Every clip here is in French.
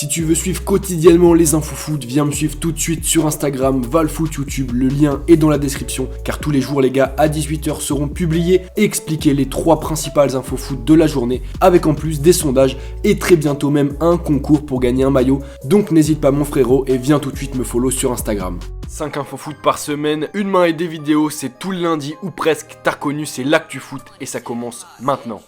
Si tu veux suivre quotidiennement les infos foot, viens me suivre tout de suite sur Instagram, Valfoot YouTube, le lien est dans la description, car tous les jours les gars à 18h seront publiés et expliqués les 3 principales infos foot de la journée, avec en plus des sondages et très bientôt même un concours pour gagner un maillot, donc n'hésite pas mon frérot et viens tout de suite me follow sur Instagram. 5 infos foot par semaine, une main et des vidéos, c'est tout le lundi ou presque, t'as reconnu, c'est l'actu foot et ça commence maintenant.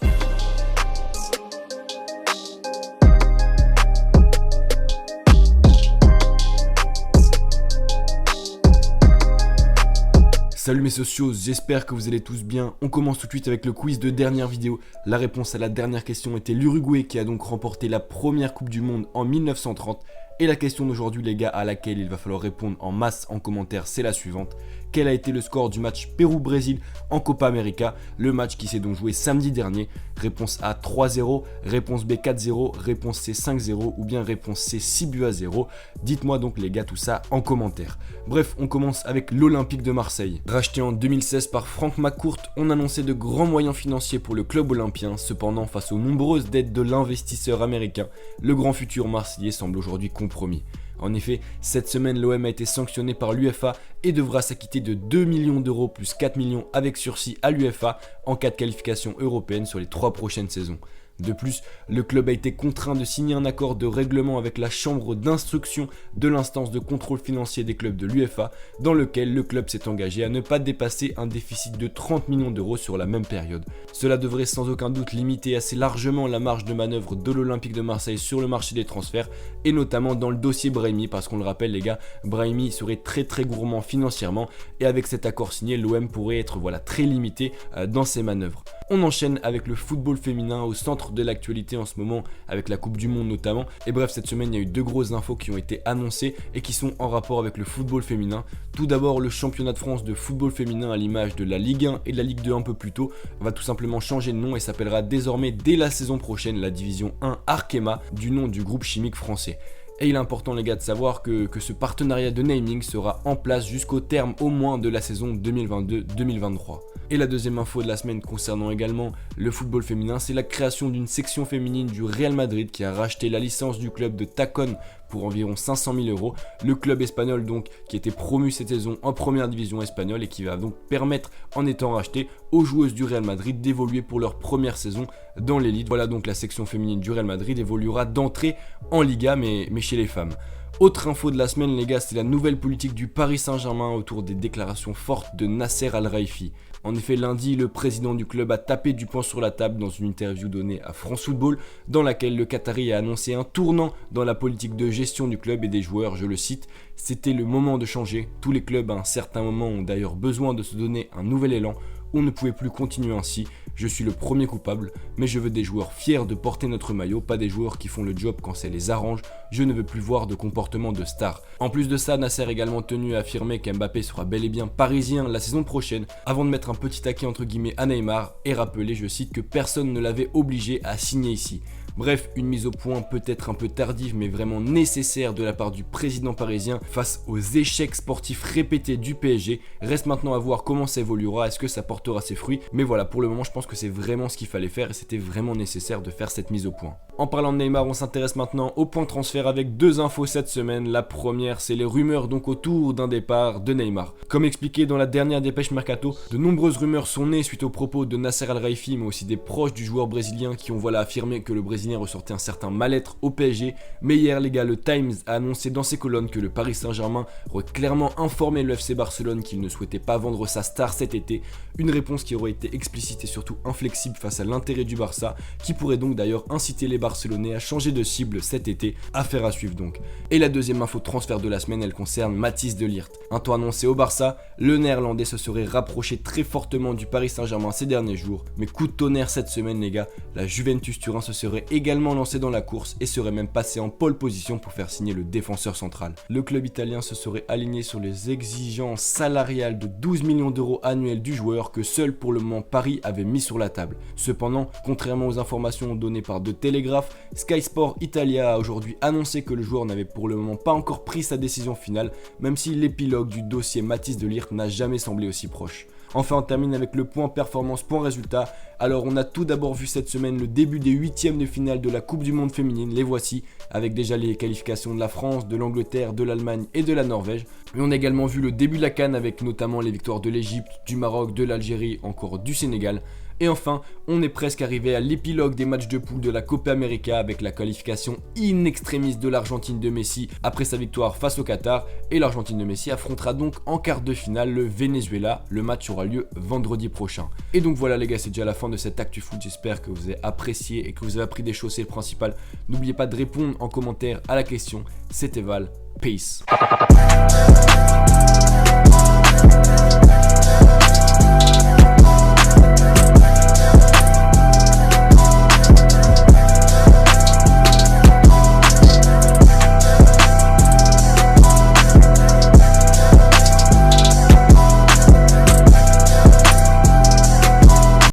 Salut mes socios, j'espère que vous allez tous bien. On commence tout de suite avec le quiz de dernière vidéo. La réponse à la dernière question était l'Uruguay qui a donc remporté la première Coupe du Monde en 1930. Et la question d'aujourd'hui les gars à laquelle il va falloir répondre en masse en commentaire, c'est la suivante. Quel a été le score du match Pérou-Brésil en Copa América? Le match qui s'est donc joué samedi dernier. Réponse A 3-0, réponse B 4-0, réponse C 5-0 ou bien réponse C 6-0. Dites-moi donc les gars tout ça en commentaire. Bref, on commence avec l'Olympique de Marseille. Racheté en 2016 par Franck McCourt, on annonçait de grands moyens financiers pour le club olympien. Cependant, face aux nombreuses dettes de l'investisseur américain, le grand futur marseillais semble aujourd'hui compromis. En effet, cette semaine, l'OM a été sanctionné par l'UEFA et devra s'acquitter de 2 millions d'euros plus 4 millions avec sursis à l'UEFA en cas de qualification européenne sur les 3 prochaines saisons. De plus, le club a été contraint de signer un accord de règlement avec la chambre d'instruction de l'instance de contrôle financier des clubs de l'UEFA, dans lequel le club s'est engagé à ne pas dépasser un déficit de 30 millions d'euros sur la même période. Cela devrait sans aucun doute limiter assez largement la marge de manœuvre de l'Olympique de Marseille sur le marché des transferts, et notamment dans le dossier Brahimi, parce qu'on le rappelle les gars, Brahimi serait très gourmand financièrement, et avec cet accord signé, l'OM pourrait être très limité dans ses manœuvres. On enchaîne avec le football féminin au centre de l'actualité en ce moment, avec la Coupe du Monde notamment. Et bref, cette semaine, il y a eu 2 grosses infos qui ont été annoncées et qui sont en rapport avec le football féminin. Tout d'abord, le championnat de France de football féminin à l'image de la Ligue 1 et de la Ligue 2 un peu plus tôt va tout simplement changer de nom et s'appellera désormais dès la saison prochaine la division 1 Arkema du nom du groupe chimique français. Et il est important les gars de savoir que ce partenariat de naming sera en place jusqu'au terme au moins de la saison 2022-2023. Et la deuxième info de la semaine concernant également le football féminin, c'est la création d'une section féminine du Real Madrid qui a racheté la licence du club de Tacon pour environ 500 000 euros. Le club espagnol donc qui était promu cette saison en première division espagnole et qui va donc permettre en étant racheté aux joueuses du Real Madrid d'évoluer pour leur première saison dans l'élite. Voilà donc la section féminine du Real Madrid évoluera d'entrée en Liga mais chez les femmes. Autre info de la semaine les gars, c'est la nouvelle politique du Paris Saint-Germain autour des déclarations fortes de Nasser Al-Khelaifi. En effet, lundi, le président du club a tapé du poing sur la table dans une interview donnée à France Football, dans laquelle le Qatari a annoncé un tournant dans la politique de gestion du club et des joueurs, je le cite, « C'était le moment de changer. Tous les clubs à un certain moment ont d'ailleurs besoin de se donner un nouvel élan. On ne pouvait plus continuer ainsi. Je suis le premier coupable, mais je veux des joueurs fiers de porter notre maillot, pas des joueurs qui font le job quand ça les arrange. Je ne veux plus voir de comportement de star. » En plus de ça, Nasser a également tenu à affirmer qu'Mbappé sera bel et bien parisien la saison prochaine, avant de mettre un petit taquet entre guillemets à Neymar et rappeler, je cite, que personne ne l'avait obligé à signer ici. Bref, une mise au point peut-être un peu tardive mais vraiment nécessaire de la part du président parisien face aux échecs sportifs répétés du PSG. Reste maintenant à voir comment ça évoluera, est-ce que ça portera ses fruits. Mais voilà, pour le moment je pense que c'est vraiment ce qu'il fallait faire et c'était vraiment nécessaire de faire cette mise au point. En parlant de Neymar, on s'intéresse maintenant au point transfert avec 2 infos cette semaine. La première, c'est les rumeurs donc autour d'un départ de Neymar. Comme expliqué dans la dernière dépêche Mercato, de nombreuses rumeurs sont nées suite aux propos de Nasser Al-Khelaifi mais aussi des proches du joueur brésilien qui ont affirmé que le Brésilien ressortait un certain mal-être au PSG. Mais hier les gars, le Times a annoncé dans ses colonnes que le Paris Saint-Germain aurait clairement informé le FC Barcelone qu'il ne souhaitait pas vendre sa star cet été. Une réponse qui aurait été explicite et surtout inflexible face à l'intérêt du Barça, qui pourrait donc d'ailleurs inciter les Barcelonais à changer de cible cet été. Affaire à suivre donc. Et la deuxième info de transfert de la semaine, elle concerne Matthijs de Ligt. Un temps annoncé au Barça, le néerlandais se serait rapproché très fortement du Paris Saint-Germain ces derniers jours. Mais coup de tonnerre cette semaine les gars, la Juventus Turin se serait également lancé dans la course et serait même passé en pole position pour faire signer le défenseur central. Le club italien se serait aligné sur les exigences salariales de 12 millions d'euros annuels du joueur que seul pour le moment Paris avait mis sur la table. Cependant, contrairement aux informations données par The Telegraph, Sky Sport Italia a aujourd'hui annoncé que le joueur n'avait pour le moment pas encore pris sa décision finale, même si l'épilogue du dossier Matthijs de Ligt n'a jamais semblé aussi proche. Enfin, on termine avec le point performance, point résultat. Alors, on a tout d'abord vu cette semaine le début des huitièmes de finale de la Coupe du Monde féminine, les voici, avec déjà les qualifications de la France, de l'Angleterre, de l'Allemagne et de la Norvège. Mais on a également vu le début de la CAN avec notamment les victoires de l'Égypte, du Maroc, de l'Algérie, encore du Sénégal. Et enfin, on est presque arrivé à l'épilogue des matchs de poule de la Copa América avec la qualification in extremis de l'Argentine de Messi après sa victoire face au Qatar. Et l'Argentine de Messi affrontera donc en quart de finale le Venezuela. Le match aura lieu vendredi prochain. Et donc voilà les gars, c'est déjà la fin de cette Actu Foot. J'espère que vous avez apprécié et que vous avez appris des choses, c'est le principal. N'oubliez pas de répondre en commentaire à la question. C'était Val. Peace.